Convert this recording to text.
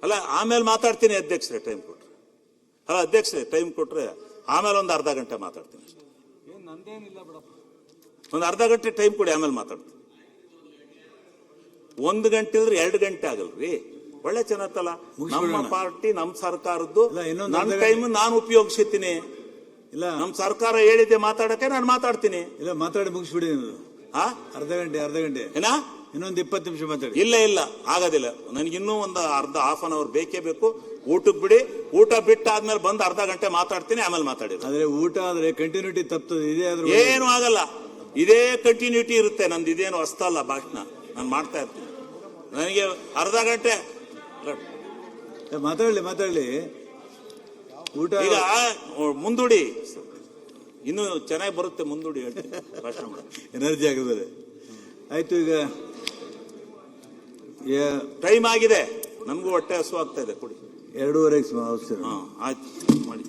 ಅಲ್ಲ ಆಮೇಲೆ ಮಾತಾಡ್ತೀನಿ ಅಧ್ಯಕ್ಷರೇ ಟೈಮ್ ಕೊಟ್ರೆ. ಅಲ್ಲ ಅಧ್ಯಕ್ಷರೇ ಟೈಮ್ ಕೊಟ್ರೆ ಆಮೇಲೆ ಒಂದು ಅರ್ಧ ಗಂಟೆ ಮಾತಾಡ್ತೀನಿ ಅಷ್ಟೇ. ಒಂದು ಅರ್ಧ ಗಂಟೆ ಟೈಮ್ ಕೊಡಿ, ಆಮೇಲೆ ಮಾತಾಡ್ತೀನಿ. 1 ಗಂಟೆ ಇದ್ರೆ 2 ಗಂಟೆ ಆಗಲ್ರಿ. ಒಳ್ಳೆ ಚೆನ್ನಾಗತ್ತಲ್ಲ. ನಮ್ಮ ಪಾರ್ಟಿ ನಮ್ಮ ಸರ್ಕಾರದ್ದು ನನ್ನ ಟೈಮ್ ನಾನು ಉಪಯೋಗಿಸ್ತೀನಿ. ಇಲ್ಲ ನಮ್ಮ ಸರ್ಕಾರ ಹೇಳಿದೆ ಮಾತಾಡಕ್ಕೆ ನಾನು ಮಾತಾಡ್ತೀನಿ. ಇಲ್ಲ ಮಾತಾಡಿ ಮುಗಿಸ್ಬಿಡಿ. ಅರ್ಧ ಗಂಟೆ ಏನಾ ಇನ್ನೊಂದು 20 ನಿಮಿಷ ಮಾತಾಡಿ. ಇಲ್ಲ ಆಗೋದಿಲ್ಲ. ನನಗಿನ್ನೂ ಒಂದು ಹಾಫ್ ಅನ್ ಅವರ್ ಬೇಕೇ ಬೇಕು. ಊಟಕ್ಕೆ ಬಿಡಿ. ಊಟ ಬಿಟ್ಟಾದ್ಮೇಲೆ ಬಂದು ಅರ್ಧ ಗಂಟೆ ಮಾತಾಡ್ತೀನಿ, ಆಮೇಲೆ ಮಾತಾಡಿ. ಆದ್ರೆ ಊಟ ಆದ್ರೆ ಕಂಟಿನ್ಯೂಟಿ ತಪ್ತದೆ. ಇದೇ ಆದ್ರೂ ಏನು ಆಗಲ್ಲ. ಇದೇ ಕಂಟಿನ್ಯೂಟಿ ಇರುತ್ತೆ. ನಂದು ಇದೇನು ಹೊಸ್ತಲ್ಲ ಭಾಷಣ. ನಾನು ಮಾಡ್ತಾ ಇರ್ತೀನಿ. ನನಗೆ ಅರ್ಧ ಗಂಟೆ ಮಾತಾಡ್ಲಿ ಊಟ ಈಗ ಮುಂದೂಡಿ, ಇನ್ನು ಚೆನ್ನಾಗಿ ಬರುತ್ತೆ. ಮುಂದೂಡಿ ಹೇಳ್ತೀನಿ ಭಾಷಣ ಮಾಡಿ. ಎನರ್ಜಿ ಆಗುತ್ತದೆ. ಆಯ್ತು, ಈಗ ಟೈಮ್ ಆಗಿದೆ. ನಮಗೂ ಹೊಟ್ಟೆ ಹಸು ಆಗ್ತಾ ಇದೆ. ಕೊಡಿ. 2:30 ಆಯ್ತು ಮಾಡಿ.